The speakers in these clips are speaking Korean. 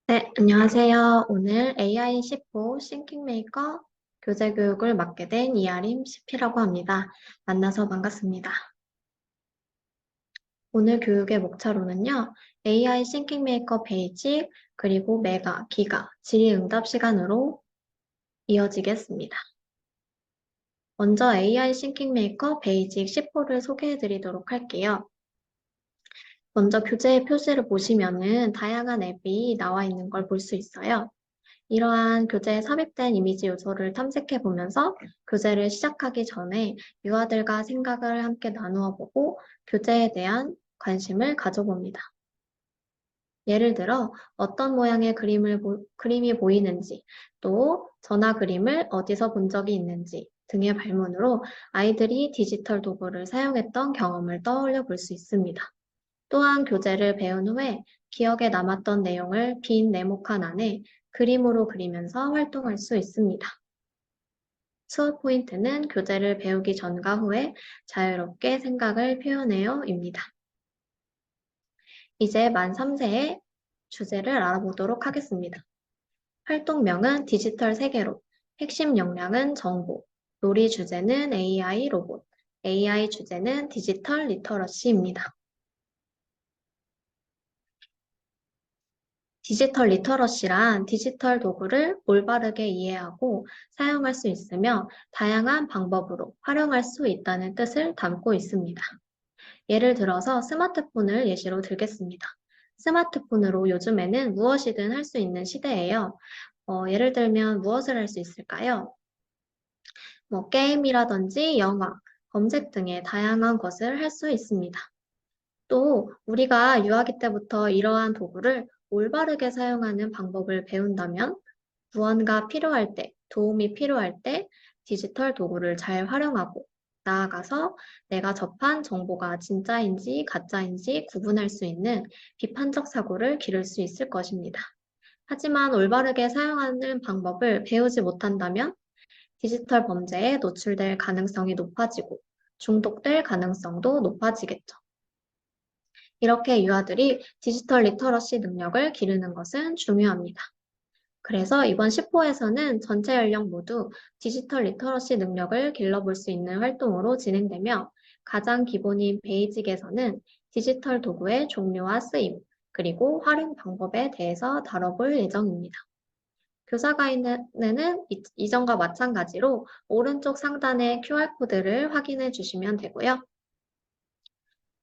네, 안녕하세요. 오늘 AI 10호 싱킹 메이커 교재 교육을 맡게 된 이아림 CP라고 합니다. 만나서 반갑습니다. 오늘 교육의 목차로는요, AI 싱킹 메이커 베이직, 그리고 메가, 기가, 질의응답 시간으로 이어지겠습니다. 먼저 AI 싱킹 메이커 베이직 10호를 소개해 드리도록 할게요. 먼저 교재 표지를 보시면은 다양한 앱이 나와 있는 걸 볼 수 있어요. 이러한 교재에 삽입된 이미지 요소를 탐색해 보면서 교재를 시작하기 전에 유아들과 생각을 함께 나누어 보고 교재에 대한 관심을 가져봅니다. 예를 들어 어떤 모양의 그림이 보이는지, 또 전화 그림을 어디서 본 적이 있는지 등의 발문으로 아이들이 디지털 도구를 사용했던 경험을 떠올려 볼 수 있습니다. 또한 교재를 배운 후에 기억에 남았던 내용을 빈 네모칸 안에 그림으로 그리면서 활동할 수 있습니다. 수업 포인트는 교재를 배우기 전과 후에 자유롭게 생각을 표현해요입니다. 이제 만 3세의 주제를 알아보도록 하겠습니다. 활동명은 디지털 세계로, 핵심 역량은 정보, 놀이 주제는 AI 로봇, AI 주제는 디지털 리터러시입니다. 디지털 리터러시란 디지털 도구를 올바르게 이해하고 사용할 수 있으며 다양한 방법으로 활용할 수 있다는 뜻을 담고 있습니다. 예를 들어서 스마트폰을 예시로 들겠습니다. 스마트폰으로 요즘에는 무엇이든 할 수 있는 시대예요. 예를 들면 무엇을 할 수 있을까요? 게임이라든지 영화, 검색 등의 다양한 것을 할 수 있습니다. 또 우리가 유아기 때부터 이러한 도구를 올바르게 사용하는 방법을 배운다면 무언가 필요할 때, 도움이 필요할 때 디지털 도구를 잘 활용하고 나아가서 내가 접한 정보가 진짜인지 가짜인지 구분할 수 있는 비판적 사고를 기를 수 있을 것입니다. 하지만 올바르게 사용하는 방법을 배우지 못한다면 디지털 범죄에 노출될 가능성이 높아지고 중독될 가능성도 높아지겠죠. 이렇게 유아들이 디지털 리터러시 능력을 기르는 것은 중요합니다. 그래서 이번 10호에서는 전체 연령 모두 디지털 리터러시 능력을 길러볼 수 있는 활동으로 진행되며 가장 기본인 베이직에서는 디지털 도구의 종류와 쓰임, 그리고 활용 방법에 대해서 다뤄볼 예정입니다. 교사 가이드는 이전과 마찬가지로 오른쪽 상단의 QR코드를 확인해 주시면 되고요.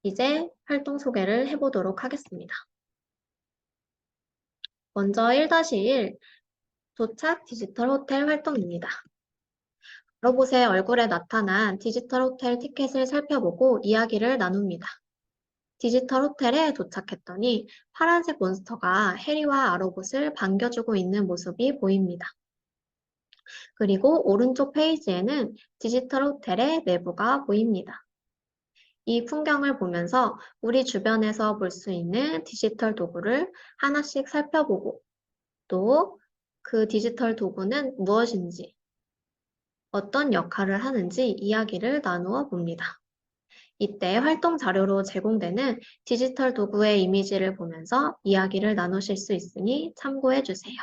이제 활동 소개를 해보도록 하겠습니다. 먼저 1-1 도착 디지털 호텔 활동입니다. 로봇의 얼굴에 나타난 디지털 호텔 티켓을 살펴보고 이야기를 나눕니다. 디지털 호텔에 도착했더니 파란색 몬스터가 해리와 아로봇을 반겨주고 있는 모습이 보입니다. 그리고 오른쪽 페이지에는 디지털 호텔의 내부가 보입니다. 이 풍경을 보면서 우리 주변에서 볼 수 있는 디지털 도구를 하나씩 살펴보고 또 그 디지털 도구는 무엇인지, 어떤 역할을 하는지 이야기를 나누어 봅니다. 이때 활동 자료로 제공되는 디지털 도구의 이미지를 보면서 이야기를 나누실 수 있으니 참고해 주세요.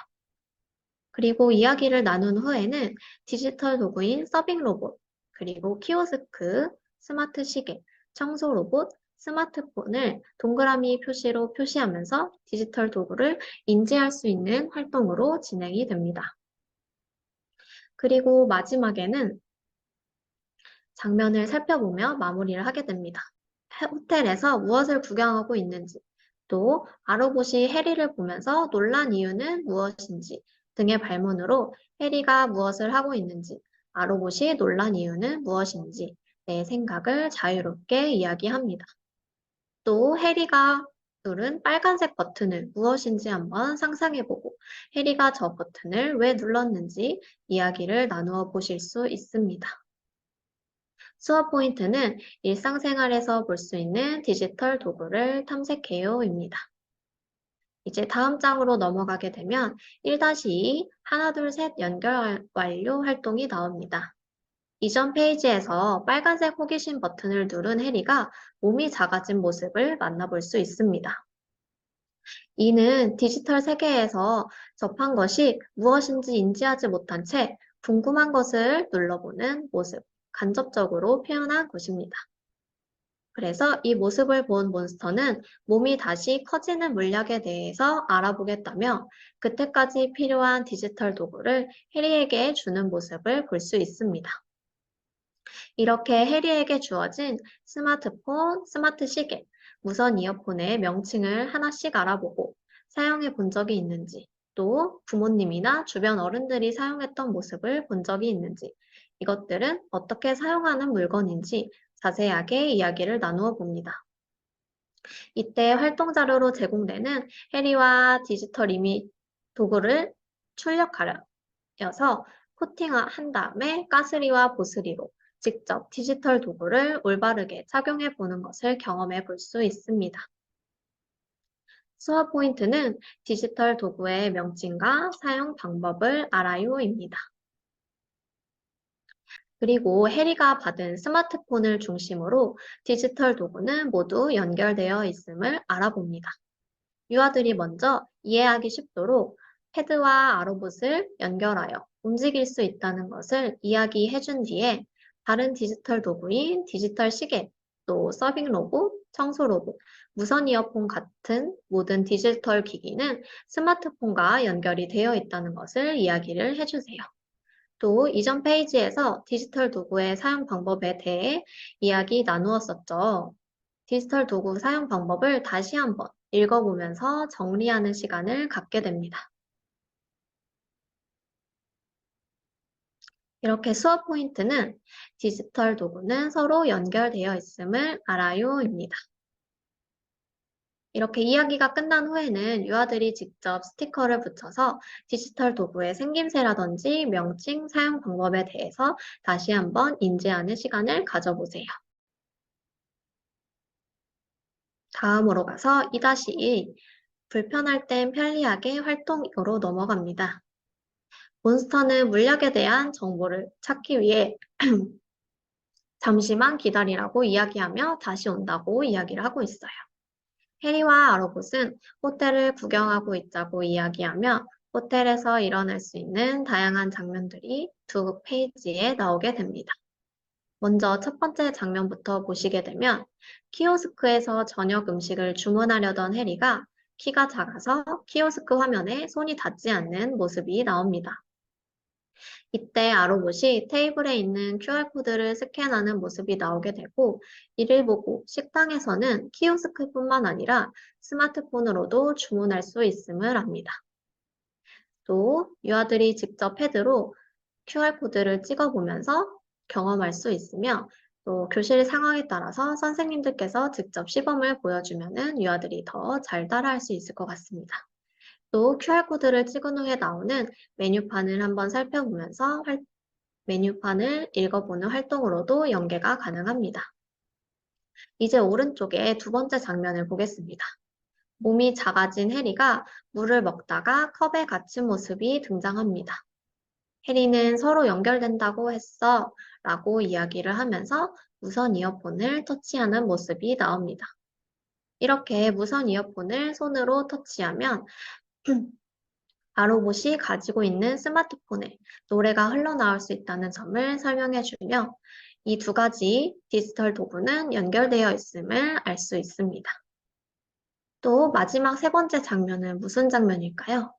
그리고 이야기를 나눈 후에는 디지털 도구인 서빙 로봇, 그리고 키오스크, 스마트 시계, 청소 로봇, 스마트폰을 동그라미 표시로 표시하면서 디지털 도구를 인지할 수 있는 활동으로 진행이 됩니다. 그리고 마지막에는 장면을 살펴보며 마무리를 하게 됩니다. 호텔에서 무엇을 구경하고 있는지, 또 아로봇이 해리를 보면서 놀란 이유는 무엇인지 등의 발문으로 해리가 무엇을 하고 있는지, 아로봇이 놀란 이유는 무엇인지 내 생각을 자유롭게 이야기합니다. 또 해리가 누른 빨간색 버튼은 무엇인지 한번 상상해보고 해리가 저 버튼을 왜 눌렀는지 이야기를 나누어 보실 수 있습니다. 수업 포인트는 일상생활에서 볼 수 있는 디지털 도구를 탐색해요입니다. 이제 다음 장으로 넘어가게 되면 1-2 하나 둘 셋 연결 완료 활동이 나옵니다. 이전 페이지에서 빨간색 호기심 버튼을 누른 해리가 몸이 작아진 모습을 만나볼 수 있습니다. 이는 디지털 세계에서 접한 것이 무엇인지 인지하지 못한 채 궁금한 것을 눌러보는 모습, 간접적으로 표현한 것입니다. 그래서 이 모습을 본 몬스터는 몸이 다시 커지는 물약에 대해서 알아보겠다며 그때까지 필요한 디지털 도구를 해리에게 주는 모습을 볼 수 있습니다. 이렇게 해리에게 주어진 스마트폰, 스마트 시계, 무선 이어폰의 명칭을 하나씩 알아보고 사용해 본 적이 있는지, 또 부모님이나 주변 어른들이 사용했던 모습을 본 적이 있는지, 이것들은 어떻게 사용하는 물건인지 자세하게 이야기를 나누어 봅니다. 이때 활동 자료로 제공되는 해리와 디지털 이미 도구를 출력하여서 코팅한 다음에 가스리와 보스리로 직접 디지털 도구를 올바르게 착용해 보는 것을 경험해 볼 수 있습니다. 수업 포인트는 디지털 도구의 명칭과 사용 방법을 알아요입니다. 그리고 해리가 받은 스마트폰을 중심으로 디지털 도구는 모두 연결되어 있음을 알아봅니다. 유아들이 먼저 이해하기 쉽도록 패드와 아로봇을 연결하여 움직일 수 있다는 것을 이야기해 준 뒤에 다른 디지털 도구인 디지털 시계, 또 서빙 로봇, 청소 로봇, 무선 이어폰 같은 모든 디지털 기기는 스마트폰과 연결이 되어 있다는 것을 이야기를 해주세요. 또 이전 페이지에서 디지털 도구의 사용 방법에 대해 이야기 나누었었죠. 디지털 도구 사용 방법을 다시 한번 읽어보면서 정리하는 시간을 갖게 됩니다. 이렇게 수업 포인트는 디지털 도구는 서로 연결되어 있음을 알아요입니다. 이렇게 이야기가 끝난 후에는 유아들이 직접 스티커를 붙여서 디지털 도구의 생김새라든지 명칭, 사용 방법에 대해서 다시 한번 인지하는 시간을 가져보세요. 다음으로 가서 2-2 불편할 땐 편리하게 활동으로 넘어갑니다. 몬스터는 물약에 대한 정보를 찾기 위해 잠시만 기다리라고 이야기하며 다시 온다고 이야기를 하고 있어요. 해리와 아로봇은 호텔을 구경하고 있자고 이야기하며 호텔에서 일어날 수 있는 다양한 장면들이 두 페이지에 나오게 됩니다. 먼저 첫 번째 장면부터 보시게 되면 키오스크에서 저녁 음식을 주문하려던 해리가 키가 작아서 키오스크 화면에 손이 닿지 않는 모습이 나옵니다. 이때 아로봇이 테이블에 있는 QR코드를 스캔하는 모습이 나오게 되고 이를 보고 식당에서는 키오스크뿐만 아니라 스마트폰으로도 주문할 수 있음을 압니다. 또 유아들이 직접 패드로 QR코드를 찍어보면서 경험할 수 있으며 또 교실 상황에 따라서 선생님들께서 직접 시범을 보여주면 유아들이 더 잘 따라할 수 있을 것 같습니다. 또 QR코드를 찍은 후에 나오는 메뉴판을 한번 살펴보면서 메뉴판을 읽어보는 활동으로도 연계가 가능합니다. 이제 오른쪽에 두 번째 장면을 보겠습니다. 몸이 작아진 해리가 물을 먹다가 컵에 갇힌 모습이 등장합니다. 해리는 서로 연결된다고 했어 라고 이야기를 하면서 무선 이어폰을 터치하는 모습이 나옵니다. 이렇게 무선 이어폰을 손으로 터치하면 아로봇이 가지고 있는 스마트폰에 노래가 흘러나올 수 있다는 점을 설명해주며 이 두 가지 디지털 도구는 연결되어 있음을 알 수 있습니다. 또 마지막 세 번째 장면은 무슨 장면일까요?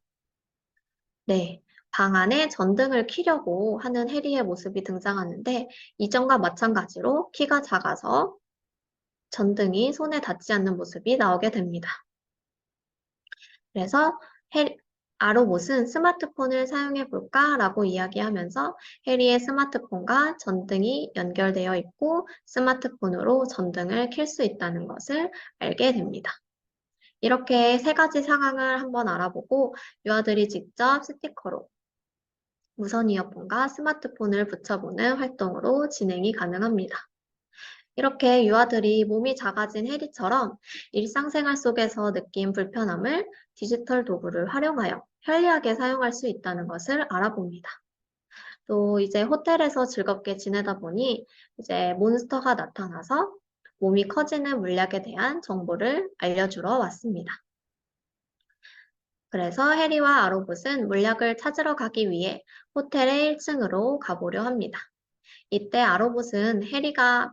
네, 방 안에 전등을 켜려고 하는 해리의 모습이 등장하는데 이전과 마찬가지로 키가 작아서 전등이 손에 닿지 않는 모습이 나오게 됩니다. 그래서 아로봇은 스마트폰을 사용해 볼까? 라고 이야기하면서 해리의 스마트폰과 전등이 연결되어 있고 스마트폰으로 전등을 켤 수 있다는 것을 알게 됩니다. 이렇게 세 가지 상황을 한번 알아보고 유아들이 직접 스티커로 무선 이어폰과 스마트폰을 붙여보는 활동으로 진행이 가능합니다. 이렇게 유아들이 몸이 작아진 해리처럼 일상생활 속에서 느낀 불편함을 디지털 도구를 활용하여 편리하게 사용할 수 있다는 것을 알아봅니다. 또 이제 호텔에서 즐겁게 지내다 보니 이제 몬스터가 나타나서 몸이 커지는 물약에 대한 정보를 알려주러 왔습니다. 그래서 해리와 아로봇은 물약을 찾으러 가기 위해 호텔의 1층으로 가보려 합니다. 이때 아로봇은 해리가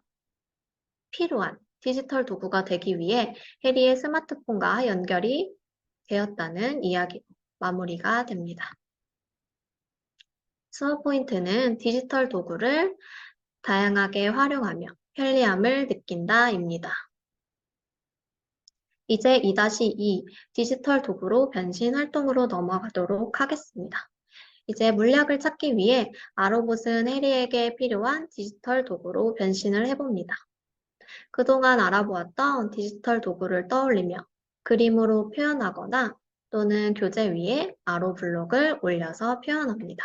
필요한 디지털 도구가 되기 위해 해리의 스마트폰과 연결이 되었다는 이야기로 마무리가 됩니다. 수업 포인트는 디지털 도구를 다양하게 활용하며 편리함을 느낀다입니다. 이제 2-2 디지털 도구로 변신 활동으로 넘어가도록 하겠습니다. 이제 물약을 찾기 위해 아로봇은 해리에게 필요한 디지털 도구로 변신을 해봅니다. 그동안 알아보았던 디지털 도구를 떠올리며 그림으로 표현하거나 또는 교재 위에 아로블록을 올려서 표현합니다.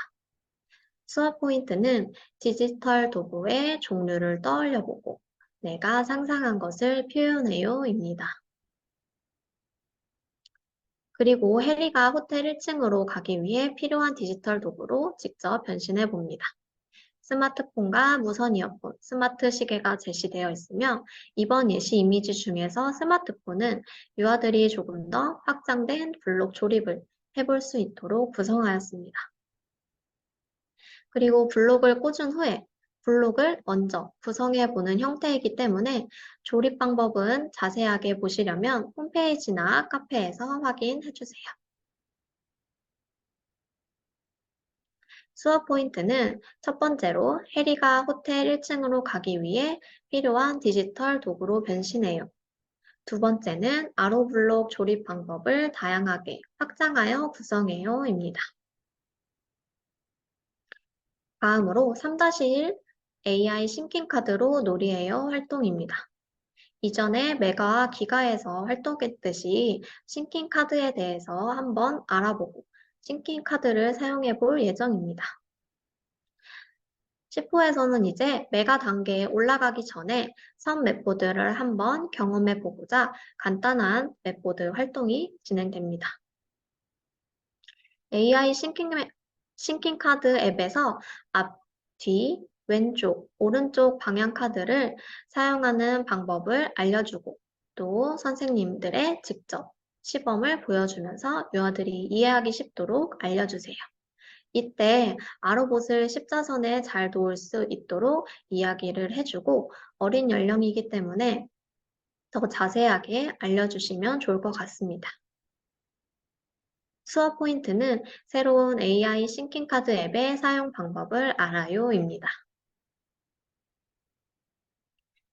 수업 포인트는 디지털 도구의 종류를 떠올려보고 내가 상상한 것을 표현해요입니다. 그리고 해리가 호텔 1층으로 가기 위해 필요한 디지털 도구로 직접 변신해 봅니다. 스마트폰과 무선 이어폰, 스마트 시계가 제시되어 있으며 이번 예시 이미지 중에서 스마트폰은 유아들이 조금 더 확장된 블록 조립을 해볼 수 있도록 구성하였습니다. 그리고 블록을 꽂은 후에 블록을 먼저 구성해 보는 형태이기 때문에 조립 방법은 자세하게 보시려면 홈페이지나 카페에서 확인해 주세요. 수업 포인트는 첫 번째로 해리가 호텔 1층으로 가기 위해 필요한 디지털 도구로 변신해요. 두 번째는 아로블록 조립 방법을 다양하게 확장하여 구성해요입니다. 다음으로 3-1 AI 싱킹 카드로 놀이해요 활동입니다. 이전에 메가와 기가에서 활동했듯이 싱킹 카드에 대해서 한번 알아보고 싱킹 카드를 사용해 볼 예정입니다. 10호에서는 이제 메가 단계에 올라가기 전에 선 맵보드를 한번 경험해 보고자 간단한 맵보드 활동이 진행됩니다. AI 싱킹 카드 앱에서 앞, 뒤, 왼쪽, 오른쪽 방향 카드를 사용하는 방법을 알려주고 또 선생님들의 직접 시범을 보여주면서 유아들이 이해하기 쉽도록 알려주세요. 이때 아로봇을 십자선에 잘 놓을 수 있도록 이야기를 해주고 어린 연령이기 때문에 더 자세하게 알려주시면 좋을 것 같습니다. 수업 포인트는 새로운 AI 싱킹 카드 앱의 사용 방법을 알아요입니다.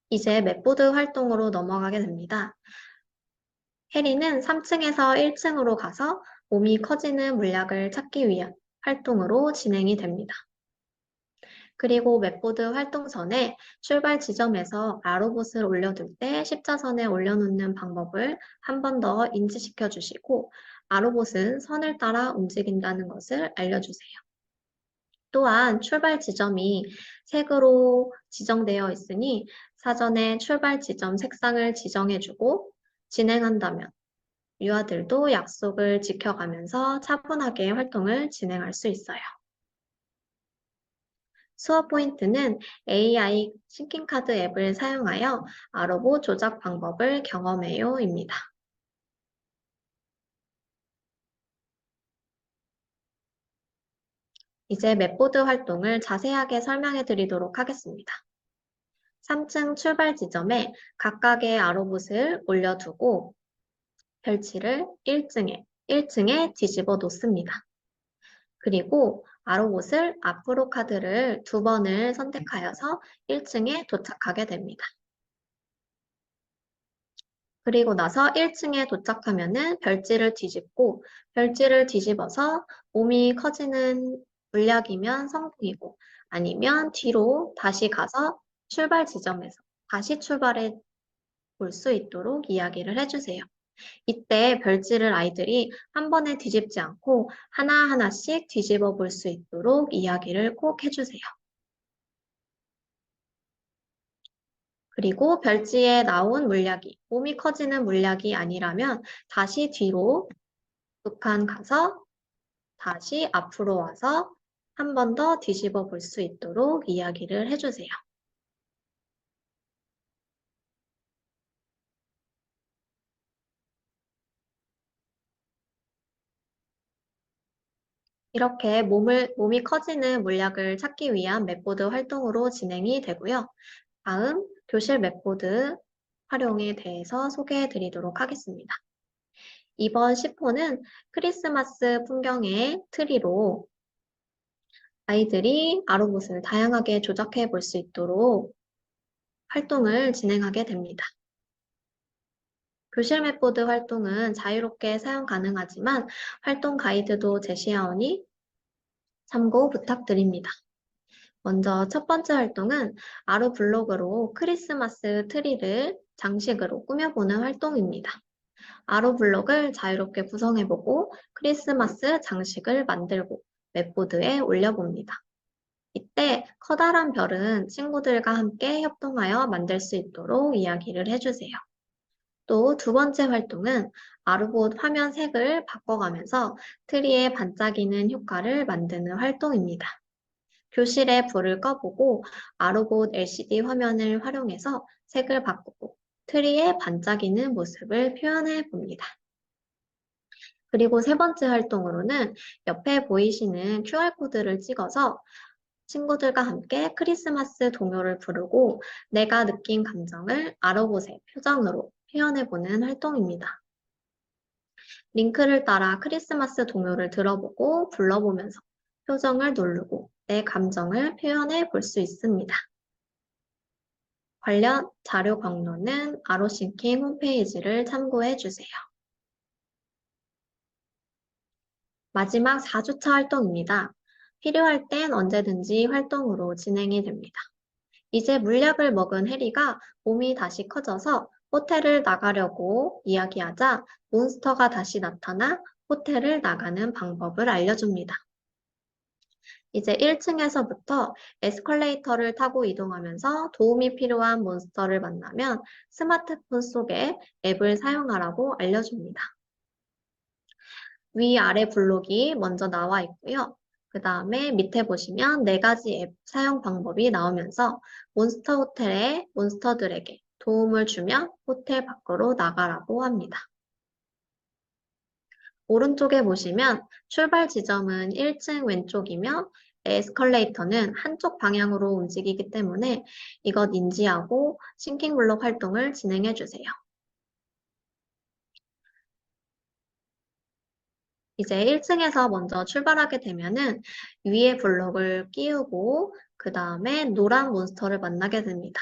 이제 맵보드 활동으로 넘어가게 됩니다. 해리는 3층에서 1층으로 가서 몸이 커지는 물약을 찾기 위한 활동으로 진행이 됩니다. 그리고 맵보드 활동 전에 출발 지점에서 아로봇을 올려둘 때 십자선에 올려놓는 방법을 한 번 더 인지시켜 주시고 아로봇은 선을 따라 움직인다는 것을 알려주세요. 또한 출발 지점이 색으로 지정되어 있으니 사전에 출발 지점 색상을 지정해주고 진행한다면 유아들도 약속을 지켜가면서 차분하게 활동을 진행할 수 있어요. 수업 포인트는 AI 싱킹카드 앱을 사용하여 아로봇 조작 방법을 경험해요입니다. 이제 맵보드 활동을 자세하게 설명해 드리도록 하겠습니다. 3층 출발 지점에 각각의 아로봇을 올려두고 별치를 1층에 뒤집어 놓습니다. 그리고 아로봇을 앞으로 카드를 2번을 선택하여서 1층에 도착하게 됩니다. 그리고 나서 1층에 도착하면은 별지를 뒤집고 별지를 뒤집어서 몸이 커지는 물약이면 성공이고 아니면 뒤로 다시 가서 출발 지점에서 다시 출발해 볼 수 있도록 이야기를 해주세요. 이때 별지를 아이들이 한 번에 뒤집지 않고 하나하나씩 뒤집어 볼 수 있도록 이야기를 꼭 해주세요. 그리고 별지에 나온 물약이 몸이 커지는 물약이 아니라면 다시 뒤로 2칸 가서 다시 앞으로 와서 한 번 더 뒤집어 볼 수 있도록 이야기를 해주세요. 이렇게 몸이 커지는 물약을 찾기 위한 맵보드 활동으로 진행이 되고요. 다음 교실 맵보드 활용에 대해서 소개해 드리도록 하겠습니다. 이번 시포는 크리스마스 풍경의 트리로 아이들이 아로봇을 다양하게 조작해 볼 수 있도록 활동을 진행하게 됩니다. 교실 맵보드 활동은 자유롭게 사용 가능하지만 활동 가이드도 제시하오니 참고 부탁드립니다. 먼저 첫 번째 활동은 아로 블록으로 크리스마스 트리를 장식으로 꾸며보는 활동입니다. 아로 블록을 자유롭게 구성해보고 크리스마스 장식을 만들고 맵보드에 올려봅니다. 이때 커다란 별은 친구들과 함께 협동하여 만들 수 있도록 이야기를 해주세요. 또 두 번째 활동은 아로봇 화면 색을 바꿔가면서 트리에 반짝이는 효과를 만드는 활동입니다. 교실에 불을 꺼보고 아로봇 LCD 화면을 활용해서 색을 바꾸고 트리에 반짝이는 모습을 표현해 봅니다. 그리고 세 번째 활동으로는 옆에 보이시는 QR코드를 찍어서 친구들과 함께 크리스마스 동요를 부르고 내가 느낀 감정을 아로봇의 표정으로 표현해보는 활동입니다. 링크를 따라 크리스마스 동요를 들어보고 불러보면서 표정을 누르고 내 감정을 표현해 볼 수 있습니다. 관련 자료 경로는 아로싱킹 홈페이지를 참고해 주세요. 마지막 4주차 활동입니다. 필요할 땐 언제든지 활동으로 진행이 됩니다. 이제 물약을 먹은 해리가 몸이 다시 커져서 호텔을 나가려고 이야기하자 몬스터가 다시 나타나 호텔을 나가는 방법을 알려줍니다. 이제 1층에서부터 에스컬레이터를 타고 이동하면서 도움이 필요한 몬스터를 만나면 스마트폰 속에 앱을 사용하라고 알려줍니다. 위아래 블록이 먼저 나와 있고요. 그 다음에 밑에 보시면 4가지 앱 사용 방법이 나오면서 몬스터 호텔의 몬스터들에게 도움을 주며 호텔 밖으로 나가라고 합니다. 오른쪽에 보시면 출발 지점은 1층 왼쪽이며 에스컬레이터는 한쪽 방향으로 움직이기 때문에 이것 인지하고 싱킹 블록 활동을 진행해 주세요. 이제 1층에서 먼저 출발하게 되면은 위에 블록을 끼우고 그 다음에 노란 몬스터를 만나게 됩니다.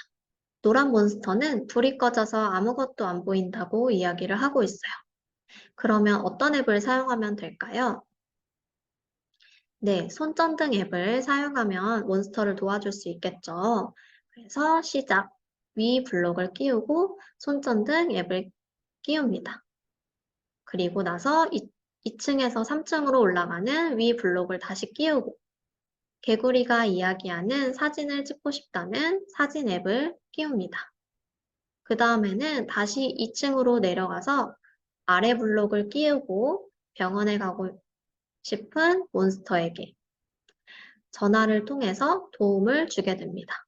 노란 몬스터는 불이 꺼져서 아무것도 안 보인다고 이야기를 하고 있어요. 그러면 어떤 앱을 사용하면 될까요? 네, 손전등 앱을 사용하면 몬스터를 도와줄 수 있겠죠. 그래서 시작, 위 블록을 끼우고 손전등 앱을 끼웁니다. 그리고 나서 2층에서 3층으로 올라가는 위 블록을 다시 끼우고 개구리가 이야기하는 사진을 찍고 싶다면 사진 앱을 끼웁니다. 그 다음에는 다시 2층으로 내려가서 아래 블록을 끼우고 병원에 가고 싶은 몬스터에게 전화를 통해서 도움을 주게 됩니다.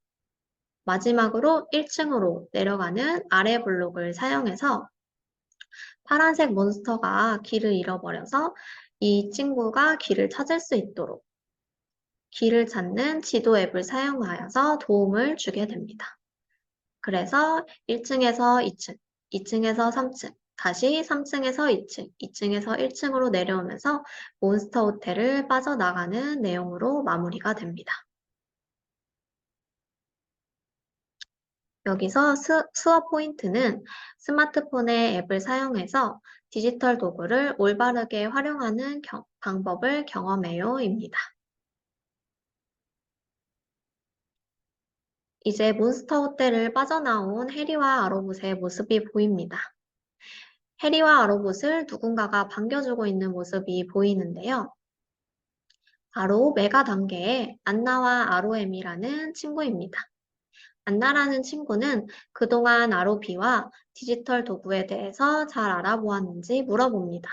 마지막으로 1층으로 내려가는 아래 블록을 사용해서 파란색 몬스터가 길을 잃어버려서 이 친구가 길을 찾을 수 있도록 길을 찾는 지도 앱을 사용하여서 도움을 주게 됩니다. 그래서 1층에서 2층, 2층에서 3층, 다시 3층에서 2층, 2층에서 1층으로 내려오면서 몬스터 호텔을 빠져나가는 내용으로 마무리가 됩니다. 여기서 수업 포인트는 스마트폰의 앱을 사용해서 디지털 도구를 올바르게 활용하는 방법을 경험해요입니다. 이제 몬스터 호텔을 빠져나온 해리와 아로봇의 모습이 보입니다. 해리와 아로봇을 누군가가 반겨주고 있는 모습이 보이는데요. 바로 메가 단계의 안나와 아로엠이라는 친구입니다. 안나라는 친구는 그동안 아로비와 디지털 도구에 대해서 잘 알아보았는지 물어봅니다.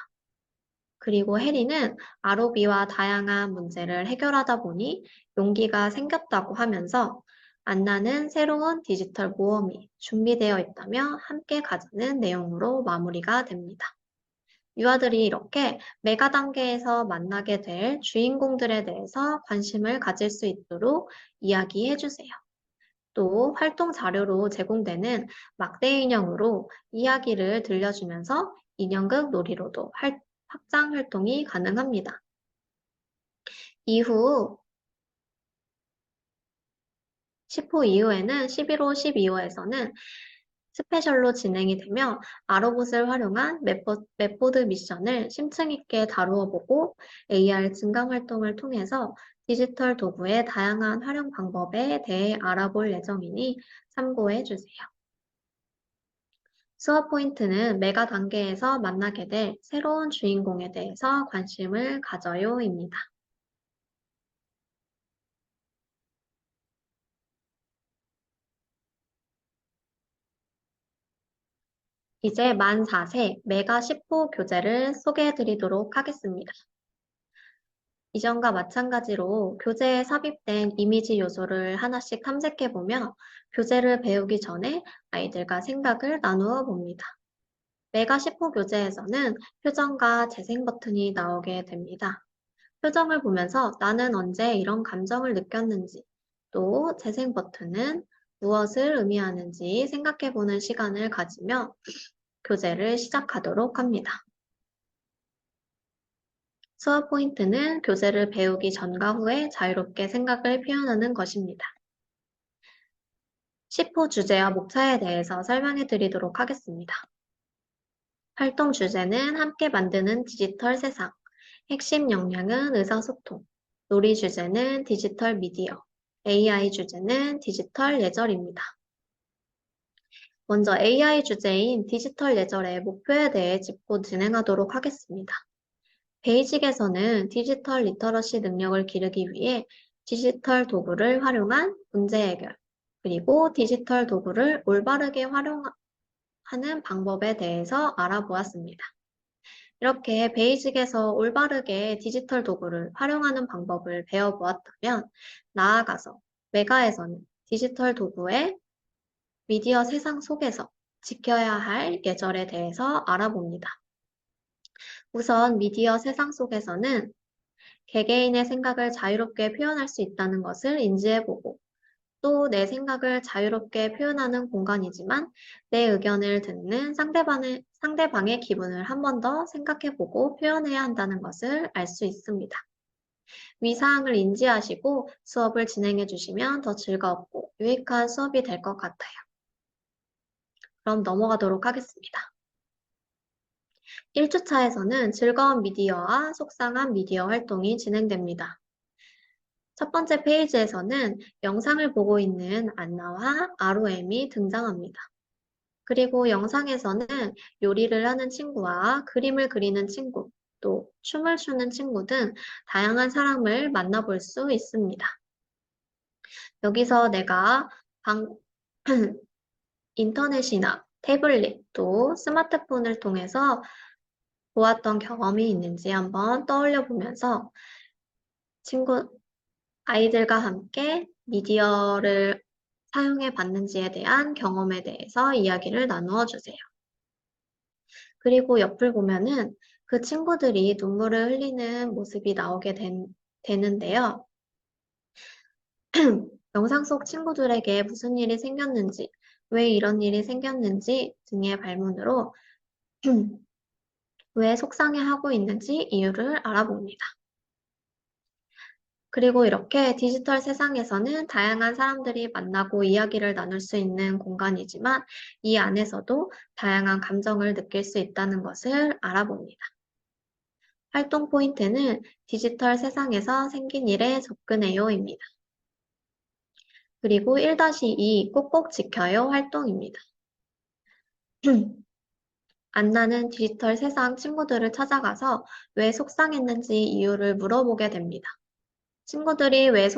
그리고 해리는 아로비와 다양한 문제를 해결하다 보니 용기가 생겼다고 하면서 안나는 새로운 디지털 모험이 준비되어 있다며 함께 가자는 내용으로 마무리가 됩니다. 유아들이 이렇게 메가 단계에서 만나게 될 주인공들에 대해서 관심을 가질 수 있도록 이야기해 주세요. 또 활동 자료로 제공되는 막대 인형으로 이야기를 들려주면서 인형극 놀이로도 확장 활동이 가능합니다. 이후 10호 이후에는 11호, 12호에서는 스페셜로 진행이 되며 아로봇을 활용한 맵보드 미션을 심층 있게 다루어 보고 AR 증강 활동을 통해서 디지털 도구의 다양한 활용 방법에 대해 알아볼 예정이니 참고해 주세요. 수업 포인트는 메가 단계에서 만나게 될 새로운 주인공에 대해서 관심을 가져요입니다. 이제 만 4세 메가 10호 교재를 소개해 드리도록 하겠습니다. 이전과 마찬가지로 교재에 삽입된 이미지 요소를 하나씩 탐색해 보며 교재를 배우기 전에 아이들과 생각을 나누어 봅니다. 메가 10호 교재에서는 표정과 재생 버튼이 나오게 됩니다. 표정을 보면서 나는 언제 이런 감정을 느꼈는지, 또 재생 버튼은 무엇을 의미하는지 생각해 보는 시간을 가지며 교재를 시작하도록 합니다. 수업 포인트는 교재를 배우기 전과 후에 자유롭게 생각을 표현하는 것입니다. 10호 주제와 목차에 대해서 설명해 드리도록 하겠습니다. 활동 주제는 함께 만드는 디지털 세상, 핵심 역량은 의사소통, 놀이 주제는 디지털 미디어, AI 주제는 디지털 예절입니다. 먼저 AI 주제인 디지털 예절의 목표에 대해 짚고 진행하도록 하겠습니다. 베이직에서는 디지털 리터러시 능력을 기르기 위해 디지털 도구를 활용한 문제 해결, 그리고 디지털 도구를 올바르게 활용하는 방법에 대해서 알아보았습니다. 이렇게 베이직에서 올바르게 디지털 도구를 활용하는 방법을 배워보았다면, 나아가서 메가에서는 디지털 도구의 미디어 세상 속에서 지켜야 할 예절에 대해서 알아봅니다. 우선 미디어 세상 속에서는 개개인의 생각을 자유롭게 표현할 수 있다는 것을 인지해보고 또 내 생각을 자유롭게 표현하는 공간이지만 내 의견을 듣는 상대방의 기분을 한 번 더 생각해보고 표현해야 한다는 것을 알 수 있습니다. 위 사항을 인지하시고 수업을 진행해 주시면 더 즐겁고 유익한 수업이 될 것 같아요. 그럼 넘어가도록 하겠습니다. 1주차에서는 즐거운 미디어와 속상한 미디어 활동이 진행됩니다. 첫 번째 페이지에서는 영상을 보고 있는 안나와 ROM이 등장합니다. 그리고 영상에서는 요리를 하는 친구와 그림을 그리는 친구, 또 춤을 추는 친구 등 다양한 사람을 만나볼 수 있습니다. 여기서 내가 인터넷이나 태블릿, 또 스마트폰을 통해서 보았던 경험이 있는지 한번 떠올려 보면서 아이들과 함께 미디어를 사용해 봤는지에 대한 경험에 대해서 이야기를 나누어 주세요. 그리고 옆을 보면은 그 친구들이 눈물을 흘리는 모습이 나오게 되는데요. 영상 속 친구들에게 무슨 일이 생겼는지, 왜 이런 일이 생겼는지 등의 발문으로 왜 속상해하고 있는지 이유를 알아봅니다. 그리고 이렇게 디지털 세상에서는 다양한 사람들이 만나고 이야기를 나눌 수 있는 공간이지만 이 안에서도 다양한 감정을 느낄 수 있다는 것을 알아봅니다. 활동 포인트는 디지털 세상에서 생긴 일에 접근해요입니다. 그리고 1-2 꼭꼭 지켜요 활동입니다. 안나는 디지털 세상 친구들을 찾아가서 왜 속상했는지 이유를 물어보게 됩니다. 친구들이 왜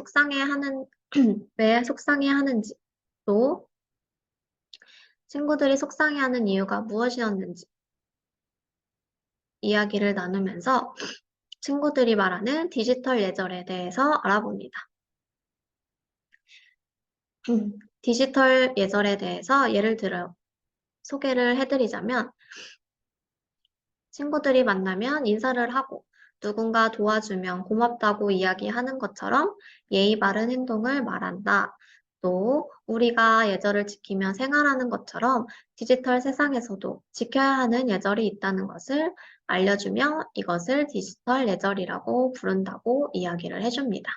왜 속상해하는지, 또 친구들이 속상해하는 이유가 무엇이었는지 이야기를 나누면서 친구들이 말하는 디지털 예절에 대해서 알아봅니다. 디지털 예절에 대해서 예를 들어 소개를 해드리자면 친구들이 만나면 인사를 하고 누군가 도와주면 고맙다고 이야기하는 것처럼 예의 바른 행동을 말한다. 또 우리가 예절을 지키며 생활하는 것처럼 디지털 세상에서도 지켜야 하는 예절이 있다는 것을 알려주며 이것을 디지털 예절이라고 부른다고 이야기를 해줍니다.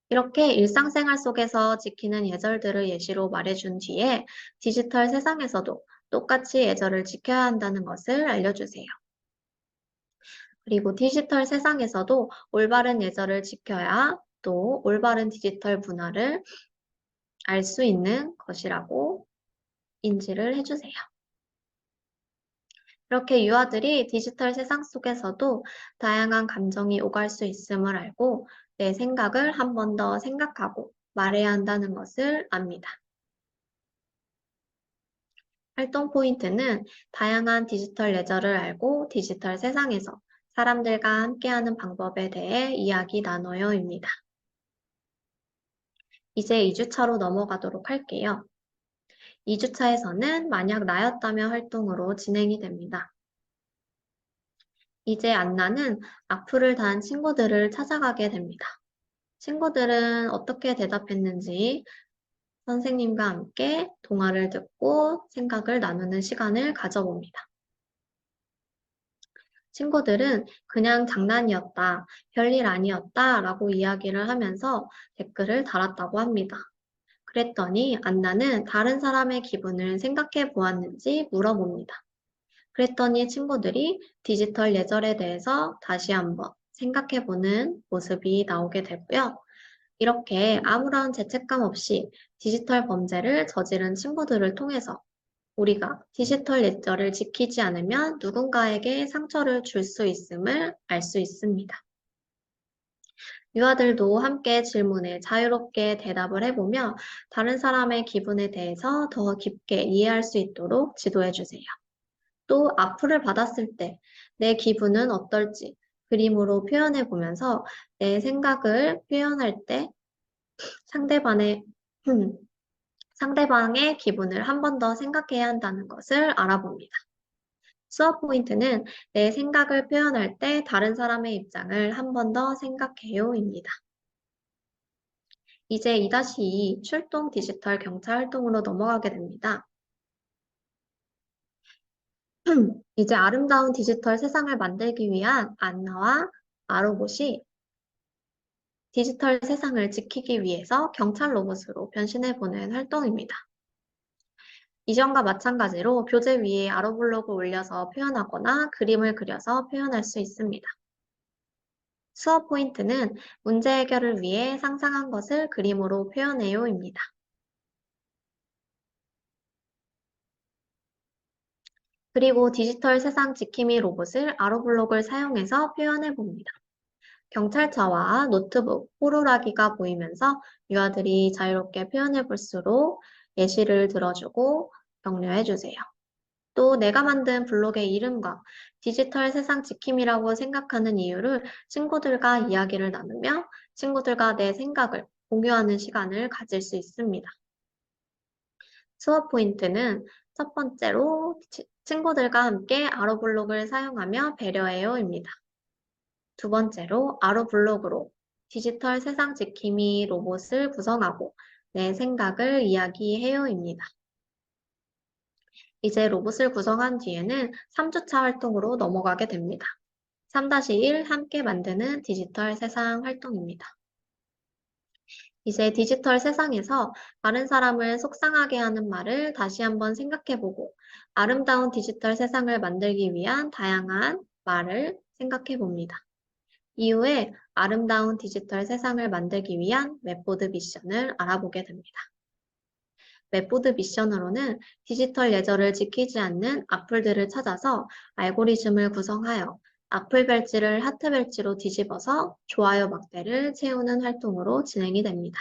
이렇게 일상생활 속에서 지키는 예절들을 예시로 말해준 뒤에 디지털 세상에서도 똑같이 예절을 지켜야 한다는 것을 알려주세요. 그리고 디지털 세상에서도 올바른 예절을 지켜야 또 올바른 디지털 문화를 알 수 있는 것이라고 인지를 해주세요. 이렇게 유아들이 디지털 세상 속에서도 다양한 감정이 오갈 수 있음을 알고 내 생각을 한 번 더 생각하고 말해야 한다는 것을 압니다. 활동 포인트는 다양한 디지털 예절을 알고 디지털 세상에서 사람들과 함께하는 방법에 대해 이야기 나눠요입니다. 이제 2주차로 넘어가도록 할게요. 2주차에서는 만약 나였다면 활동으로 진행이 됩니다. 이제 안나는 악플을 단 친구들을 찾아가게 됩니다. 친구들은 어떻게 대답했는지 선생님과 함께 동화를 듣고 생각을 나누는 시간을 가져봅니다. 친구들은 그냥 장난이었다, 별일 아니었다 라고 이야기를 하면서 댓글을 달았다고 합니다. 그랬더니 안나는 다른 사람의 기분을 생각해 보았는지 물어봅니다. 그랬더니 친구들이 디지털 예절에 대해서 다시 한번 생각해 보는 모습이 나오게 되고요. 이렇게 아무런 죄책감 없이 디지털 범죄를 저지른 친구들을 통해서 우리가 디지털 예절을 지키지 않으면 누군가에게 상처를 줄 수 있음을 알 수 있습니다. 유아들도 함께 질문에 자유롭게 대답을 해보며 다른 사람의 기분에 대해서 더 깊게 이해할 수 있도록 지도해 주세요. 또 악플을 받았을 때 내 기분은 어떨지 그림으로 표현해 보면서 내 생각을 표현할 때 상대방의, 상대방의 기분을 한 번 더 생각해야 한다는 것을 알아봅니다. 수업 포인트는 내 생각을 표현할 때 다른 사람의 입장을 한 번 더 생각해요입니다. 이제 2-2 출동 디지털 경찰 활동으로 넘어가게 됩니다. 이제 아름다운 디지털 세상을 만들기 위한 안나와 아로봇이 디지털 세상을 지키기 위해서 경찰 로봇으로 변신해보는 활동입니다. 이전과 마찬가지로 교재 위에 아로블록을 올려서 표현하거나 그림을 그려서 표현할 수 있습니다. 수업 포인트는 문제 해결을 위해 상상한 것을 그림으로 표현해요입니다. 그리고 디지털 세상 지킴이 로봇을 아로블록을 사용해서 표현해 봅니다. 경찰차와 노트북, 호루라기가 보이면서 유아들이 자유롭게 표현해 볼수록 예시를 들어주고 격려해 주세요. 또 내가 만든 블록의 이름과 디지털 세상 지킴이라고 생각하는 이유를 친구들과 이야기를 나누며 친구들과 내 생각을 공유하는 시간을 가질 수 있습니다. 수업 포인트는 첫 번째로 친구들과 함께 아로블록을 사용하며 배려해요입니다. 두 번째로 아로블록으로 디지털 세상 지킴이 로봇을 구성하고 내 생각을 이야기해요입니다. 이제 로봇을 구성한 뒤에는 3주차 활동으로 넘어가게 됩니다. 3-1 함께 만드는 디지털 세상 활동입니다. 이제 디지털 세상에서 다른 사람을 속상하게 하는 말을 다시 한번 생각해보고 아름다운 디지털 세상을 만들기 위한 다양한 말을 생각해봅니다. 이후에 아름다운 디지털 세상을 만들기 위한 웹보드 미션을 알아보게 됩니다. 웹보드 미션으로는 디지털 예절을 지키지 않는 악플들을 찾아서 알고리즘을 구성하여 악플 별지를 하트 별지로 뒤집어서 좋아요 막대를 채우는 활동으로 진행이 됩니다.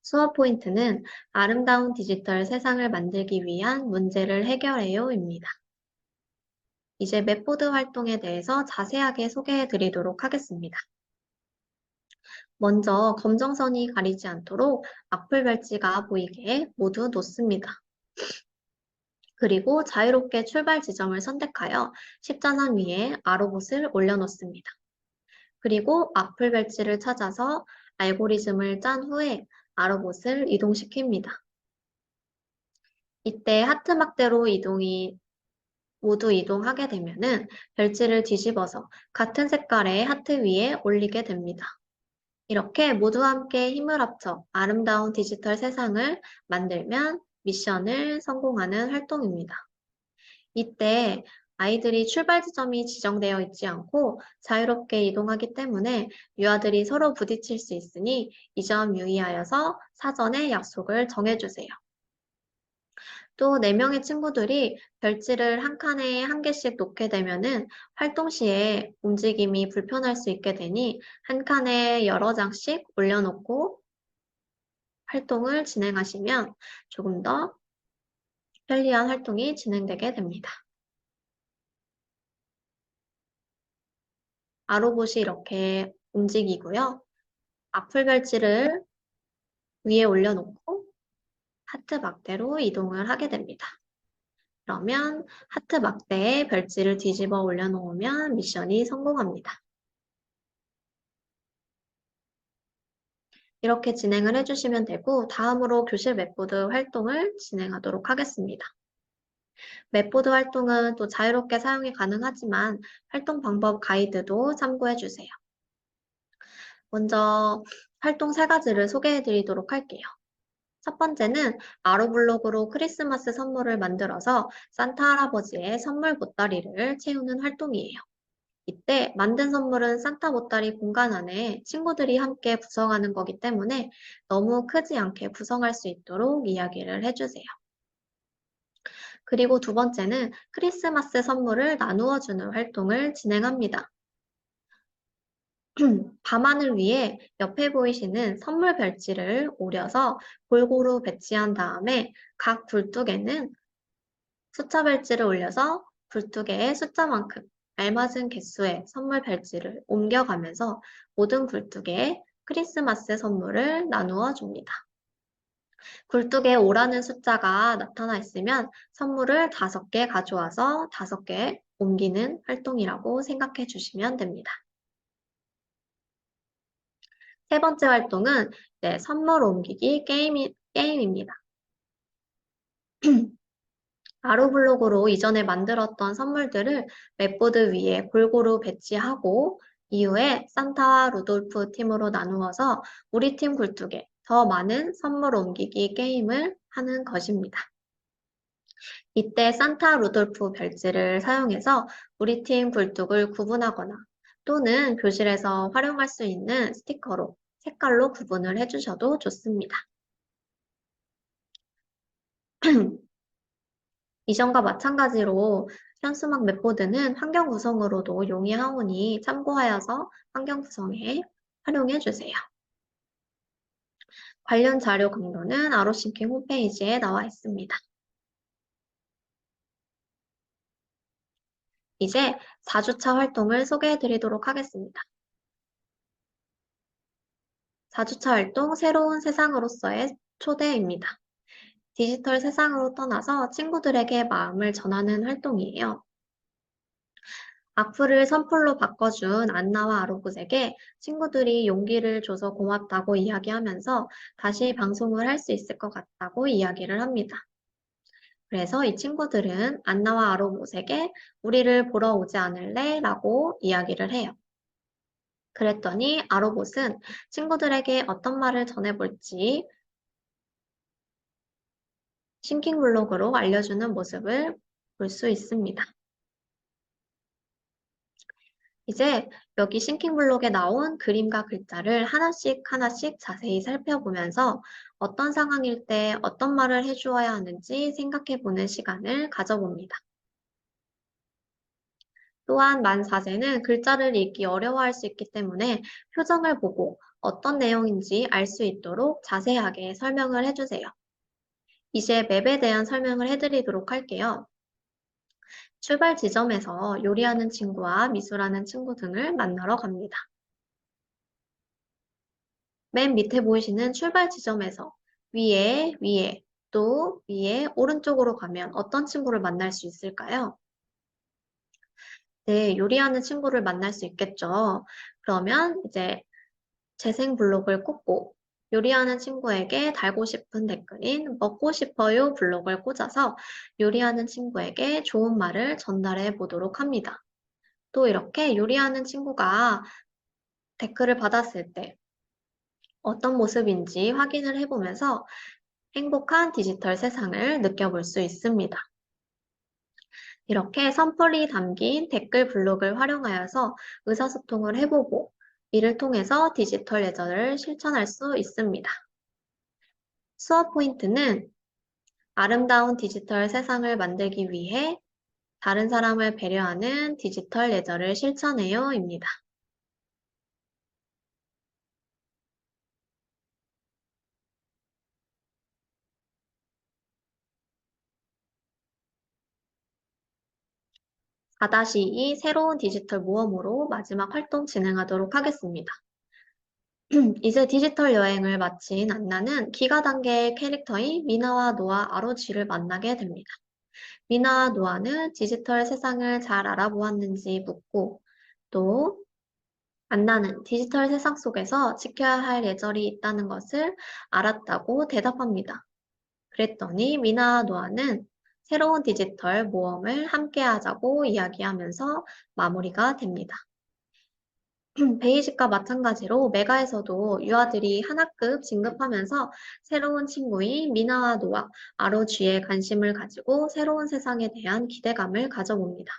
수업 포인트는 아름다운 디지털 세상을 만들기 위한 문제를 해결해요입니다. 이제 웹보드 활동에 대해서 자세하게 소개해 드리도록 하겠습니다. 먼저 검정선이 가리지 않도록 악플 별지가 보이게 모두 놓습니다. 그리고 자유롭게 출발 지점을 선택하여 십자선 위에 아로봇을 올려놓습니다. 그리고 앞을 벨지를 찾아서 알고리즘을 짠 후에 아로봇을 이동시킵니다. 이때 하트 막대로 모두 이동하게 되면은 벨지를 뒤집어서 같은 색깔의 하트 위에 올리게 됩니다. 이렇게 모두 함께 힘을 합쳐 아름다운 디지털 세상을 만들면 미션을 성공하는 활동입니다. 이때 아이들이 출발 지점이 지정되어 있지 않고 자유롭게 이동하기 때문에 유아들이 서로 부딪힐 수 있으니 이 점 유의하여서 사전에 약속을 정해주세요. 또 4명의 친구들이 별지를 한 칸에 한 개씩 놓게 되면은 활동 시에 움직임이 불편할 수 있게 되니 한 칸에 여러 장씩 올려놓고 활동을 진행하시면 조금 더 편리한 활동이 진행되게 됩니다. 아로봇이 이렇게 움직이고요. 앞을 별지를 위에 올려놓고 하트 막대로 이동을 하게 됩니다. 그러면 하트 막대에 별지를 뒤집어 올려놓으면 미션이 성공합니다. 이렇게 진행을 해주시면 되고 다음으로 교실 맵보드 활동을 진행하도록 하겠습니다. 맵보드 활동은 또 자유롭게 사용이 가능하지만 활동 방법 가이드도 참고해주세요. 먼저 활동 3가지를 소개해드리도록 할게요. 첫 번째는 아로블록으로 크리스마스 선물을 만들어서 산타 할아버지의 선물 보따리를 채우는 활동이에요. 이때 만든 선물은 산타 보따리 공간 안에 친구들이 함께 구성하는 거기 때문에 너무 크지 않게 구성할 수 있도록 이야기를 해주세요. 그리고 두 번째는 크리스마스 선물을 나누어 주는 활동을 진행합니다. 밤하늘 위에 옆에 보이시는 선물 별지를 오려서 골고루 배치한 다음에 각 굴뚝에는 숫자 별지를 올려서 굴뚝의 숫자만큼 알맞은 개수의 선물 별지를 옮겨가면서 모든 굴뚝에 크리스마스 선물을 나누어 줍니다. 굴뚝에 오라는 숫자가 나타나 있으면 선물을 5개 가져와서 5개 옮기는 활동이라고 생각해 주시면 됩니다. 세 번째 활동은 선물 옮기기 게임입니다. 아로블록으로 이전에 만들었던 선물들을 맵보드 위에 골고루 배치하고 이후에 산타와 루돌프 팀으로 나누어서 우리 팀 굴뚝에 더 많은 선물 옮기기 게임을 하는 것입니다. 이때 산타 루돌프 별지를 사용해서 우리 팀 굴뚝을 구분하거나 또는 교실에서 활용할 수 있는 스티커로 색깔로 구분을 해주셔도 좋습니다. 이전과 마찬가지로 현수막 맵보드는 환경 구성으로도 용이하오니 참고하여서 환경 구성에 활용해 주세요. 관련 자료 강도는 아로싱킹 홈페이지에 나와 있습니다. 이제 4주차 활동을 소개해 드리도록 하겠습니다. 4주차 활동 새로운 세상으로서의 초대입니다. 디지털 세상으로 떠나서 친구들에게 마음을 전하는 활동이에요. 악플을 선플로 바꿔준 안나와 아로봇에게 친구들이 용기를 줘서 고맙다고 이야기하면서 다시 방송을 할 수 있을 것 같다고 이야기를 합니다. 그래서 이 친구들은 안나와 아로봇에게 우리를 보러 오지 않을래? 라고 이야기를 해요. 그랬더니 아로봇은 친구들에게 어떤 말을 전해볼지 싱킹블록으로 알려주는 모습을 볼 수 있습니다. 이제 여기 싱킹블록에 나온 그림과 글자를 하나씩 하나씩 자세히 살펴보면서 어떤 상황일 때 어떤 말을 해주어야 하는지 생각해보는 시간을 가져봅니다. 또한 만 4세는 글자를 읽기 어려워할 수 있기 때문에 표정을 보고 어떤 내용인지 알 수 있도록 자세하게 설명을 해주세요. 이제 맵에 대한 설명을 해드리도록 할게요. 출발 지점에서 요리하는 친구와 미술하는 친구 등을 만나러 갑니다. 맨 밑에 보이시는 출발 지점에서 위에 또 위에 오른쪽으로 가면 어떤 친구를 만날 수 있을까요? 네, 요리하는 친구를 만날 수 있겠죠. 그러면 이제 재생 블록을 꽂고 요리하는 친구에게 달고 싶은 댓글인 먹고 싶어요 블록을 꽂아서 요리하는 친구에게 좋은 말을 전달해 보도록 합니다. 또 이렇게 요리하는 친구가 댓글을 받았을 때 어떤 모습인지 확인을 해보면서 행복한 디지털 세상을 느껴볼 수 있습니다. 이렇게 선풀이 담긴 댓글 블록을 활용하여서 의사소통을 해보고 이를 통해서 디지털 예절을 실천할 수 있습니다. 수업 포인트는 아름다운 디지털 세상을 만들기 위해 다른 사람을 배려하는 디지털 예절을 실천해요입니다. (4-2) 새로운 디지털 모험으로 마지막 활동 진행하도록 하겠습니다. 이제 디지털 여행을 마친 안나는 기가 단계의 캐릭터인 미나와 노아 아로쥐를 만나게 됩니다. 미나와 노아는 디지털 세상을 잘 알아보았는지 묻고 또 안나는 디지털 세상 속에서 지켜야 할 예절이 있다는 것을 알았다고 대답합니다. 그랬더니 미나와 노아는 새로운 디지털 모험을 함께하자고 이야기하면서 마무리가 됩니다. 베이직과 마찬가지로 메가에서도 유아들이 하나급 진급하면서 새로운 친구인 미나와 노아, 아로쥐에 관심을 가지고 새로운 세상에 대한 기대감을 가져봅니다.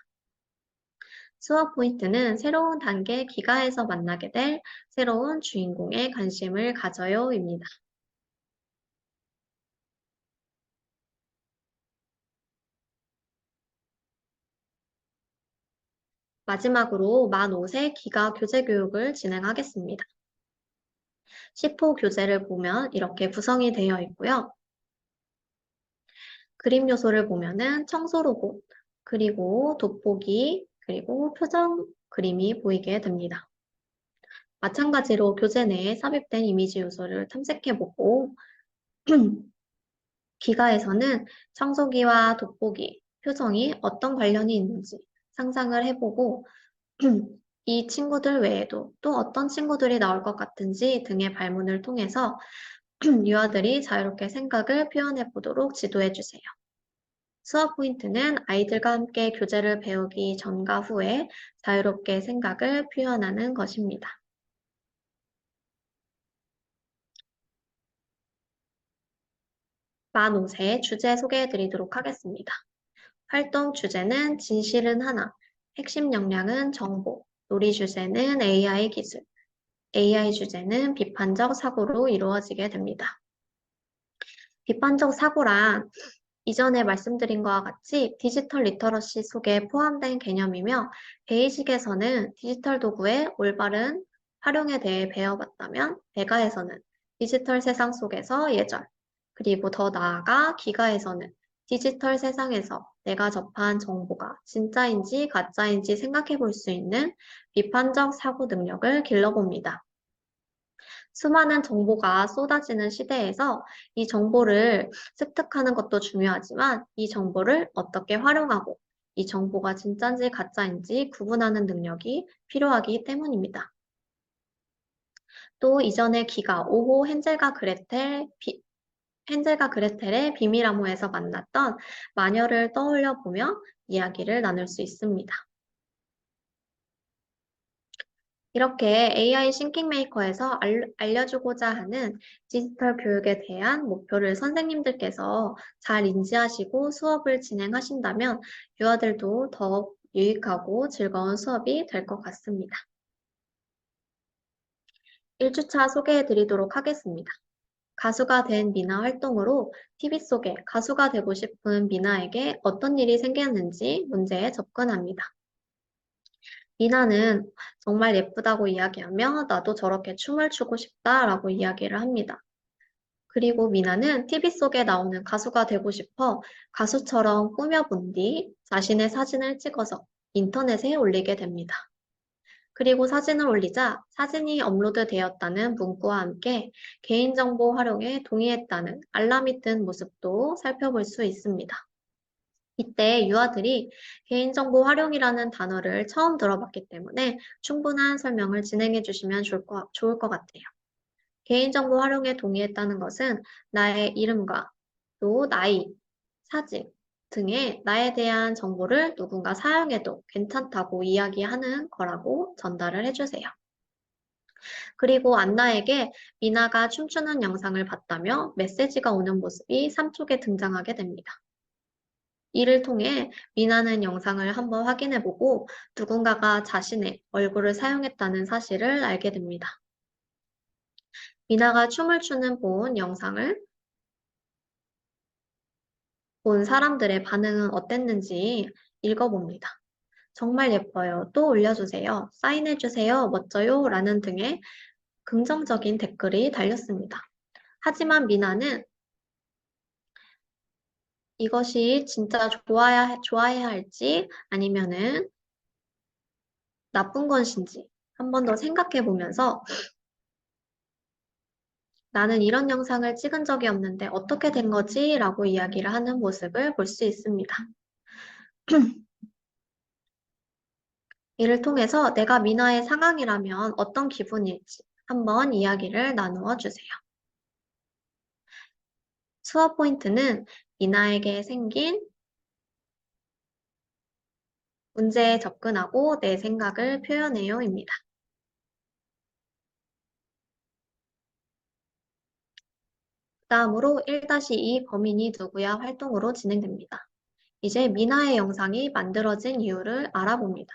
수업 포인트는 새로운 단계 기가에서 만나게 될 새로운 주인공에 관심을 가져요입니다. 마지막으로 만 5세 기가 교재 교육을 진행하겠습니다. 10호 교재를 보면 이렇게 구성이 되어 있고요. 그림 요소를 보면은 청소 로봇, 그리고 돋보기, 그리고 표정 그림이 보이게 됩니다. 마찬가지로 교재 내에 삽입된 이미지 요소를 탐색해보고 기가에서는 청소기와 돋보기, 표정이 어떤 관련이 있는지 상상을 해보고 이 친구들 외에도 또 어떤 친구들이 나올 것 같은지 등의 발문을 통해서 유아들이 자유롭게 생각을 표현해 보도록 지도해 주세요. 수업 포인트는 아이들과 함께 교재를 배우기 전과 후에 자유롭게 생각을 표현하는 것입니다. 만 5세 주제 소개해 드리도록 하겠습니다. 활동 주제는 진실은 하나, 핵심 역량은 정보, 놀이 주제는 AI 기술, AI 주제는 비판적 사고로 이루어지게 됩니다. 비판적 사고란 이전에 말씀드린 것과 같이 디지털 리터러시 속에 포함된 개념이며 베이직에서는 디지털 도구의 올바른 활용에 대해 배워봤다면 배가에서는 디지털 세상 속에서 예절, 그리고 더 나아가 기가에서는 디지털 세상에서 내가 접한 정보가 진짜인지 가짜인지 생각해 볼 수 있는 비판적 사고 능력을 길러봅니다. 수많은 정보가 쏟아지는 시대에서 이 정보를 습득하는 것도 중요하지만 이 정보를 어떻게 활용하고 이 정보가 진짜인지 가짜인지 구분하는 능력이 필요하기 때문입니다. 또 이전에 기가 5호 헨젤과 그레텔의 비밀 암호에서 만났던 마녀를 떠올려 보며 이야기를 나눌 수 있습니다. 이렇게 AI 싱킹 메이커에서 알려주고자 하는 디지털 교육에 대한 목표를 선생님들께서 잘 인지하시고 수업을 진행하신다면 유아들도 더욱 유익하고 즐거운 수업이 될 것 같습니다. 1주차 소개해 드리도록 하겠습니다. 가수가 된 미나 활동으로 TV 속에 가수가 되고 싶은 미나에게 어떤 일이 생겼는지 문제에 접근합니다. 미나는 정말 예쁘다고 이야기하며 나도 저렇게 춤을 추고 싶다라고 이야기를 합니다. 그리고 미나는 TV 속에 나오는 가수가 되고 싶어 가수처럼 꾸며본 뒤 자신의 사진을 찍어서 인터넷에 올리게 됩니다. 그리고 사진을 올리자 사진이 업로드되었다는 문구와 함께 개인정보 활용에 동의했다는 알람이 뜬 모습도 살펴볼 수 있습니다. 이때 유아들이 개인정보 활용이라는 단어를 처음 들어봤기 때문에 충분한 설명을 진행해 주시면 좋을 것 같아요. 개인정보 활용에 동의했다는 것은 나의 이름과 또 나이, 사진 등의 나에 대한 정보를 누군가 사용해도 괜찮다고 이야기하는 거라고 전달을 해주세요. 그리고 안나에게 미나가 춤추는 영상을 봤다며 메시지가 오는 모습이 3촉에 등장하게 됩니다. 이를 통해 미나는 영상을 한번 확인해보고 누군가가 자신의 얼굴을 사용했다는 사실을 알게 됩니다. 미나가 춤을 추는 본 영상을 본 사람들의 반응은 어땠는지 읽어봅니다. 정말 예뻐요. 또 올려주세요. 사인해주세요. 멋져요. 라는 등의 긍정적인 댓글이 달렸습니다. 하지만 미나는 이것이 진짜 좋아해야 할지 아니면은 나쁜 것인지 한 번 더 생각해 보면서 나는 이런 영상을 찍은 적이 없는데 어떻게 된 거지? 라고 이야기를 하는 모습을 볼 수 있습니다. 이를 통해서 내가 미나의 상황이라면 어떤 기분일지 한번 이야기를 나누어 주세요. 수업 포인트는 미나에게 생긴 문제에 접근하고 내 생각을 표현해요입니다. 다음으로 1-2 범인이 누구야 활동으로 진행됩니다. 이제 미나의 영상이 만들어진 이유를 알아봅니다.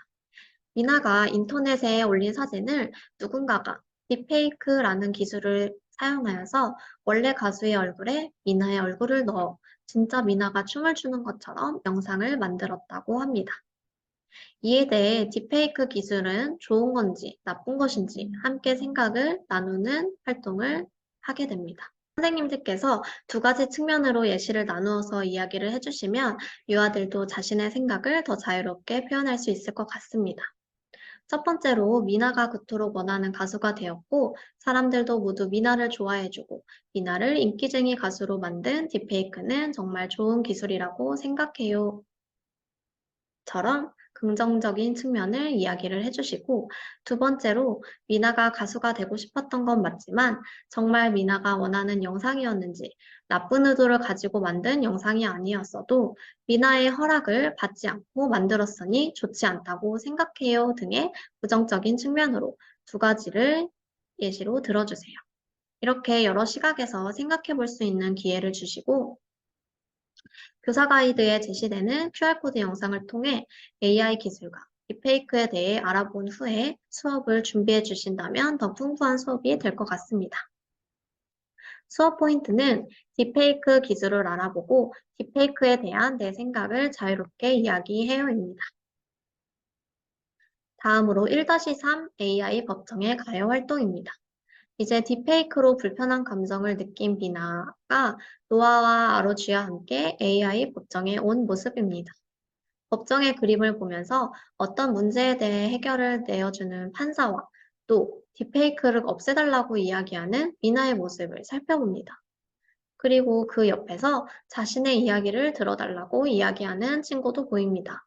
미나가 인터넷에 올린 사진을 누군가가 딥페이크라는 기술을 사용하여서 원래 가수의 얼굴에 미나의 얼굴을 넣어 진짜 미나가 춤을 추는 것처럼 영상을 만들었다고 합니다. 이에 대해 딥페이크 기술은 좋은 건지 나쁜 것인지 함께 생각을 나누는 활동을 하게 됩니다. 선생님들께서 두 가지 측면으로 예시를 나누어서 이야기를 해주시면 유아들도 자신의 생각을 더 자유롭게 표현할 수 있을 것 같습니다. 첫 번째로 미나가 그토록 원하는 가수가 되었고 사람들도 모두 미나를 좋아해주고 미나를 인기쟁이 가수로 만든 딥페이크는 정말 좋은 기술이라고 생각해요. 처럼 긍정적인 측면을 이야기를 해주시고 두 번째로 미나가 가수가 되고 싶었던 건 맞지만 정말 미나가 원하는 영상이었는지 나쁜 의도를 가지고 만든 영상이 아니었어도 미나의 허락을 받지 않고 만들었으니 좋지 않다고 생각해요 등의 부정적인 측면으로 두 가지를 예시로 들어주세요. 이렇게 여러 시각에서 생각해 볼 수 있는 기회를 주시고 교사 가이드에 제시되는 QR코드 영상을 통해 AI 기술과 딥페이크에 대해 알아본 후에 수업을 준비해 주신다면 더 풍부한 수업이 될 것 같습니다. 수업 포인트는 딥페이크 기술을 알아보고 딥페이크에 대한 내 생각을 자유롭게 이야기해요입니다. 다음으로 1-3 AI 법정에 가요 활동입니다. 이제 딥페이크로 불편한 감정을 느낀 미나가 노아와 아로쥐와 함께 AI 법정에 온 모습입니다. 법정의 그림을 보면서 어떤 문제에 대해 해결을 내어주는 판사와 또 딥페이크를 없애달라고 이야기하는 미나의 모습을 살펴봅니다. 그리고 그 옆에서 자신의 이야기를 들어달라고 이야기하는 친구도 보입니다.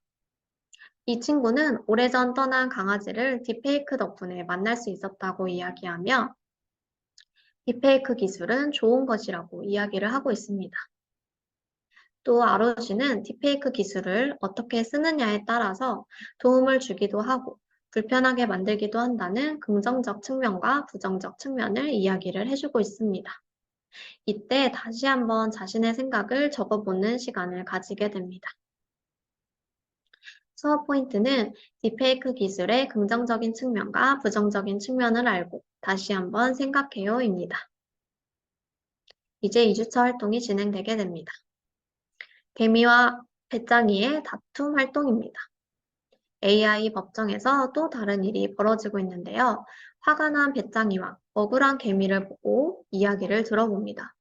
이 친구는 오래전 떠난 강아지를 딥페이크 덕분에 만날 수 있었다고 이야기하며 딥페이크 기술은 좋은 것이라고 이야기를 하고 있습니다. 또 아로쥐는 딥페이크 기술을 어떻게 쓰느냐에 따라서 도움을 주기도 하고 불편하게 만들기도 한다는 긍정적 측면과 부정적 측면을 이야기를 해주고 있습니다. 이때 다시 한번 자신의 생각을 적어보는 시간을 가지게 됩니다. 수업 포인트는 딥페이크 기술의 긍정적인 측면과 부정적인 측면을 알고 다시 한번 생각해요입니다. 이제 2주차 활동이 진행되게 됩니다. 개미와 배짱이의 다툼 활동입니다. AI 법정에서 또 다른 일이 벌어지고 있는데요. 화가 난 배짱이와 억울한 개미를 보고 이야기를 들어봅니다.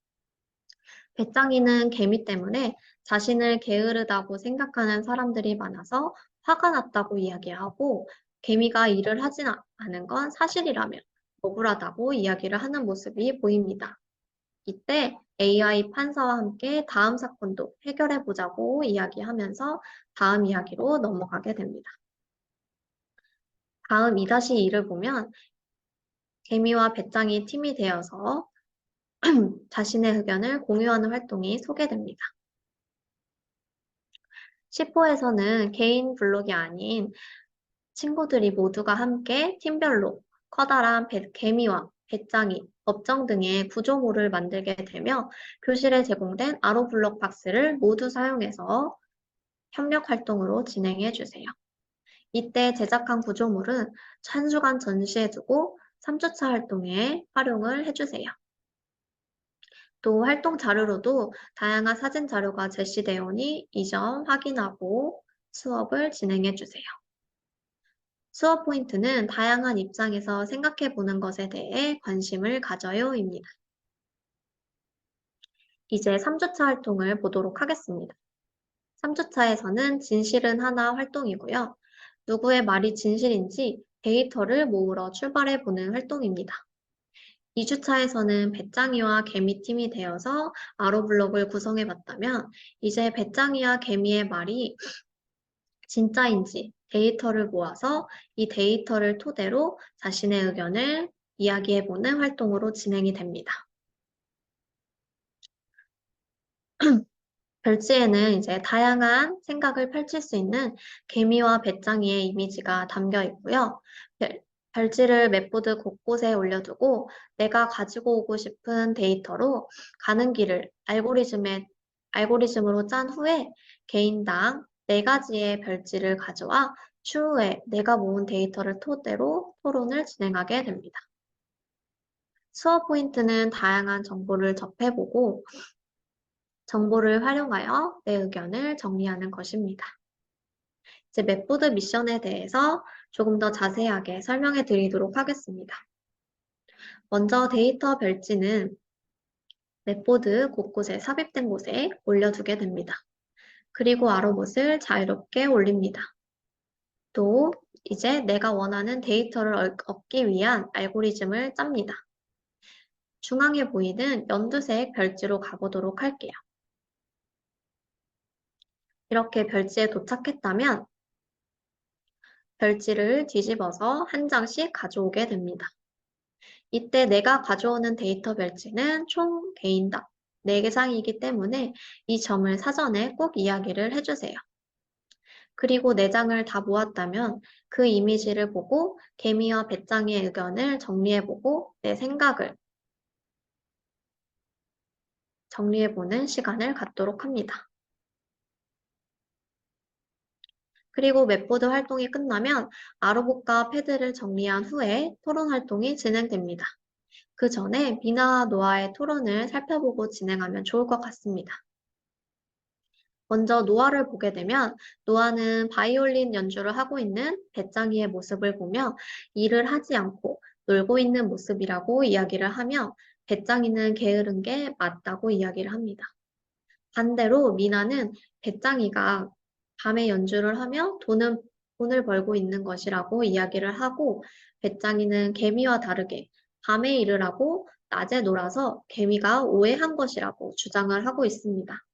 배짱이는 개미 때문에 자신을 게으르다고 생각하는 사람들이 많아서 화가 났다고 이야기하고 개미가 일을 하지 않은 건 사실이라면 억울하다고 이야기를 하는 모습이 보입니다. 이때 AI 판사와 함께 다음 사건도 해결해 보자고 이야기하면서 다음 이야기로 넘어가게 됩니다. 다음 2-2를 보면 개미와 배짱이 팀이 되어서 자신의 의견을 공유하는 활동이 소개됩니다. 10호에서는 개인 블록이 아닌 친구들이 모두가 함께 팀별로 커다란 개미와 배짱이, 법정 등의 구조물을 만들게 되며 교실에 제공된 아로블록 박스를 모두 사용해서 협력 활동으로 진행해 주세요. 이때 제작한 구조물은 1주간 전시해두고 3주차 활동에 활용을 해주세요. 또 활동 자료로도 다양한 사진 자료가 제시되어 오니 이 점 확인하고 수업을 진행해 주세요. 수업 포인트는 다양한 입장에서 생각해 보는 것에 대해 관심을 가져요입니다. 이제 3주차 활동을 보도록 하겠습니다. 3주차에서는 진실은 하나 활동이고요. 누구의 말이 진실인지 데이터를 모으러 출발해 보는 활동입니다. 2주차에서는 배짱이와 개미팀이 되어서 아로블록을 구성해 봤다면 이제 배짱이와 개미의 말이 진짜인지 데이터를 모아서 이 데이터를 토대로 자신의 의견을 이야기해 보는 활동으로 진행이 됩니다. 별지에는 이제 다양한 생각을 펼칠 수 있는 개미와 배짱이의 이미지가 담겨 있고요. 별지를 맵보드 곳곳에 올려두고 내가 가지고 오고 싶은 데이터로 가는 길을 알고리즘으로 짠 후에 개인당 4가지의 별지를 가져와 추후에 내가 모은 데이터를 토대로 토론을 진행하게 됩니다. 수업 포인트는 다양한 정보를 접해보고 정보를 활용하여 내 의견을 정리하는 것입니다. 이제 맵보드 미션에 대해서 조금 더 자세하게 설명해 드리도록 하겠습니다. 먼저 데이터 별지는 맵보드 곳곳에 삽입된 곳에 올려두게 됩니다. 그리고 아로봇을 자유롭게 올립니다. 또 이제 내가 원하는 데이터를 얻기 위한 알고리즘을 짭니다. 중앙에 보이는 연두색 별지로 가보도록 할게요. 이렇게 별지에 도착했다면 별지를 뒤집어서 한 장씩 가져오게 됩니다. 이때 내가 가져오는 데이터 별지는 총 개인당 4개상이기 때문에 이 점을 사전에 꼭 이야기를 해주세요. 그리고 4장을 다 모았다면 그 이미지를 보고 개미와 배짱이의 의견을 정리해보고 내 생각을 정리해보는 시간을 갖도록 합니다. 그리고 맵보드 활동이 끝나면 아로봇과 패드를 정리한 후에 토론 활동이 진행됩니다. 그 전에 미나와 노아의 토론을 살펴보고 진행하면 좋을 것 같습니다. 먼저 노아를 보게 되면 노아는 바이올린 연주를 하고 있는 배짱이의 모습을 보며 일을 하지 않고 놀고 있는 모습이라고 이야기를 하며 배짱이는 게으른 게 맞다고 이야기를 합니다. 반대로 미나는 배짱이가 밤에 연주를 하며 돈을 벌고 있는 것이라고 이야기를 하고 배짱이는 개미와 다르게 밤에 일을 하고 낮에 놀아서 개미가 오해한 것이라고 주장을 하고 있습니다.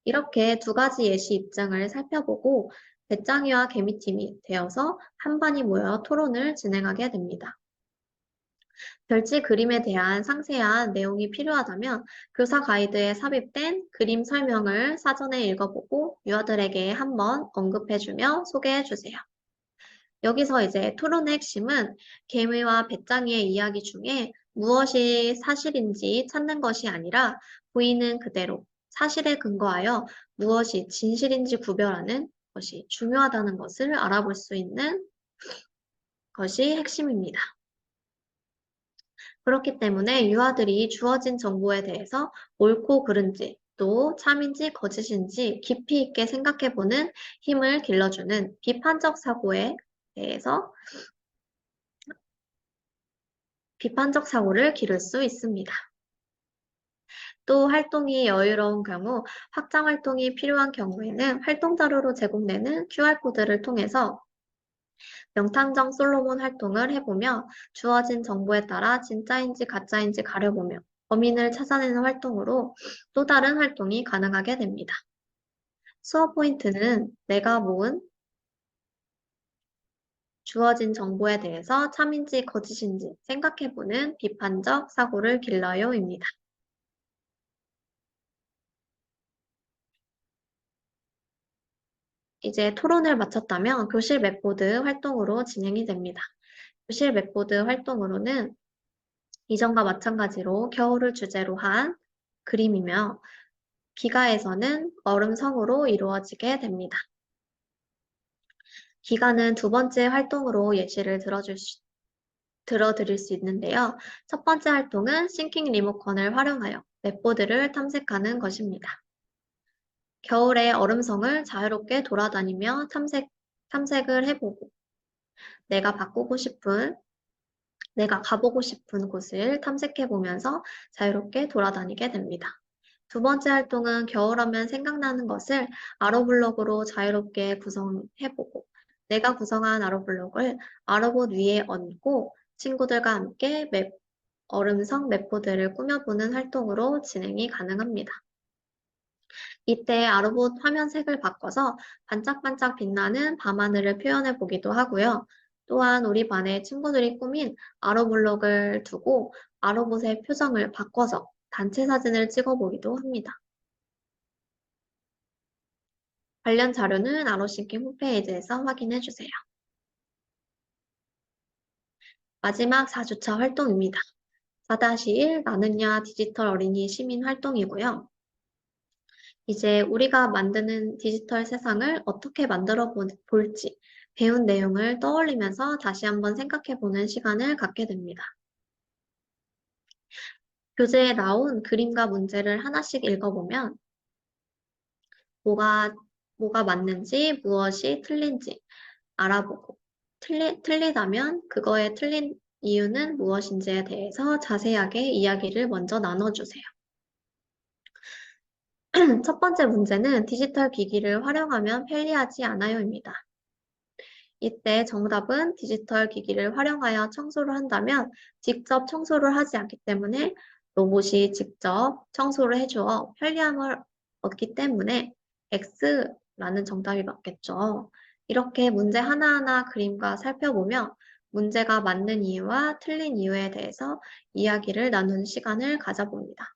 이렇게 2가지 예시 입장을 살펴보고 배짱이와 개미팀이 되어서 한 반이 모여 토론을 진행하게 됩니다. 별지 그림에 대한 상세한 내용이 필요하다면 교사 가이드에 삽입된 그림 설명을 사전에 읽어보고 유아들에게 한번 언급해주며 소개해주세요. 여기서 이제 토론의 핵심은 개미와 배짱이의 이야기 중에 무엇이 사실인지 찾는 것이 아니라 보이는 그대로 사실에 근거하여 무엇이 진실인지 구별하는 것이 중요하다는 것을 알아볼 수 있는 것이 핵심입니다. 그렇기 때문에 유아들이 주어진 정보에 대해서 옳고 그른지 또 참인지 거짓인지 깊이 있게 생각해보는 힘을 길러주는 비판적 사고에 대해서 비판적 사고를 기를 수 있습니다. 또 활동이 여유로운 경우 확장 활동이 필요한 경우에는 활동 자료로 제공되는 QR코드를 통해서 명탐정 솔로몬 활동을 해보며 주어진 정보에 따라 진짜인지 가짜인지 가려보며 범인을 찾아내는 활동으로 또 다른 활동이 가능하게 됩니다. 수업 포인트는 내가 모은 주어진 정보에 대해서 참인지 거짓인지 생각해보는 비판적 사고를 길러요입니다. 이제 토론을 마쳤다면 교실 맵보드 활동으로 진행이 됩니다. 교실 맵보드 활동으로는 이전과 마찬가지로 겨울을 주제로 한 그림이며 기가에서는 얼음성으로 이루어지게 됩니다. 기가는 두 번째 활동으로 예시를 들어드릴 수 있는데요. 첫 번째 활동은 싱킹 리모컨을 활용하여 맵보드를 탐색하는 것입니다. 겨울에 얼음성을 자유롭게 돌아다니며 탐색을 해보고 내가 가보고 싶은 곳을 탐색해보면서 자유롭게 돌아다니게 됩니다. 두 번째 활동은 겨울하면 생각나는 것을 아로블록으로 자유롭게 구성해보고 내가 구성한 아로블록을 아로봇 위에 얹고 친구들과 함께 얼음성 맵보드를 꾸며보는 활동으로 진행이 가능합니다. 이때 아로봇 화면 색을 바꿔서 반짝반짝 빛나는 밤하늘을 표현해 보기도 하고요. 또한 우리 반의 친구들이 꾸민 아로블록을 두고 아로봇의 표정을 바꿔서 단체 사진을 찍어 보기도 합니다. 관련 자료는 아로싱킹 홈페이지에서 확인해 주세요. 마지막 4주차 활동입니다. 4-1 나는야 디지털 어린이 시민 활동이고요. 이제 우리가 만드는 디지털 세상을 어떻게 만들어 볼지 배운 내용을 떠올리면서 다시 한번 생각해 보는 시간을 갖게 됩니다. 교재에 나온 그림과 문제를 하나씩 읽어보면 뭐가 맞는지 무엇이 틀린지 알아보고 틀리다면 그거에 틀린 이유는 무엇인지에 대해서 자세하게 이야기를 먼저 나눠주세요. 첫 번째 문제는 디지털 기기를 활용하면 편리하지 않아요입니다. 이때 정답은 디지털 기기를 활용하여 청소를 한다면 직접 청소를 하지 않기 때문에 로봇이 직접 청소를 해주어 편리함을 얻기 때문에 X라는 정답이 맞겠죠. 이렇게 문제 하나하나 그림과 살펴보며 문제가 맞는 이유와 틀린 이유에 대해서 이야기를 나누는 시간을 가져봅니다.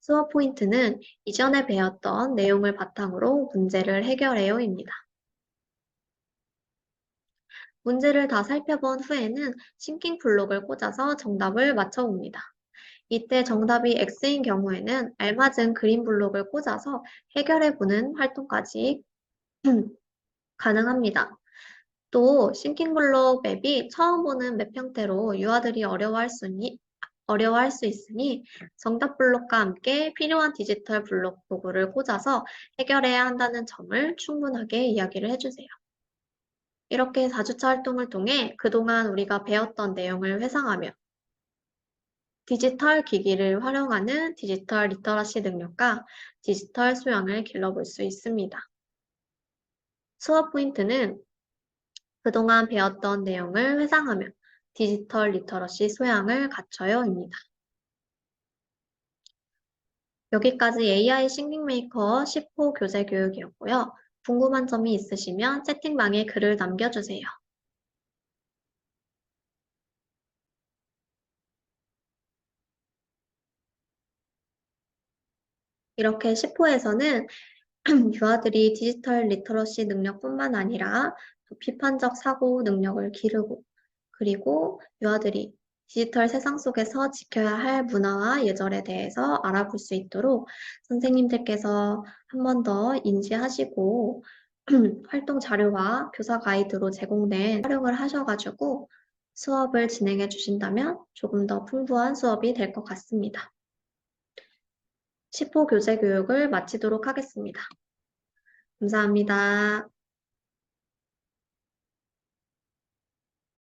수업 포인트는 이전에 배웠던 내용을 바탕으로 문제를 해결해요입니다. 문제를 다 살펴본 후에는 싱킹 블록을 꽂아서 정답을 맞춰봅니다. 이때 정답이 X인 경우에는 알맞은 그림 블록을 꽂아서 해결해보는 활동까지 가능합니다. 또 싱킹 블록 맵이 처음 보는 맵 형태로 유아들이 어려워할 수 있으니 정답 블록과 함께 필요한 디지털 블록 도구를 꽂아서 해결해야 한다는 점을 충분하게 이야기를 해주세요. 이렇게 4주차 활동을 통해 그동안 우리가 배웠던 내용을 회상하며 디지털 기기를 활용하는 디지털 리터러시 능력과 디지털 소양을 길러볼 수 있습니다. 수업 포인트는 그동안 배웠던 내용을 회상하며 디지털 리터러시 소양을 갖춰요입니다. 여기까지 AI 싱킹메이커 10호 교재 교육이었고요. 궁금한 점이 있으시면 채팅방에 글을 남겨주세요. 이렇게 10호에서는 유아들이 디지털 리터러시 능력뿐만 아니라 비판적 사고 능력을 기르고 그리고 유아들이 디지털 세상 속에서 지켜야 할 문화와 예절에 대해서 알아볼 수 있도록 선생님들께서 한 번 더 인지하시고 활동 자료와 교사 가이드로 제공된 활용을 하셔가지고 수업을 진행해 주신다면 조금 더 풍부한 수업이 될 것 같습니다. 10호 교재 교육을 마치도록 하겠습니다. 감사합니다.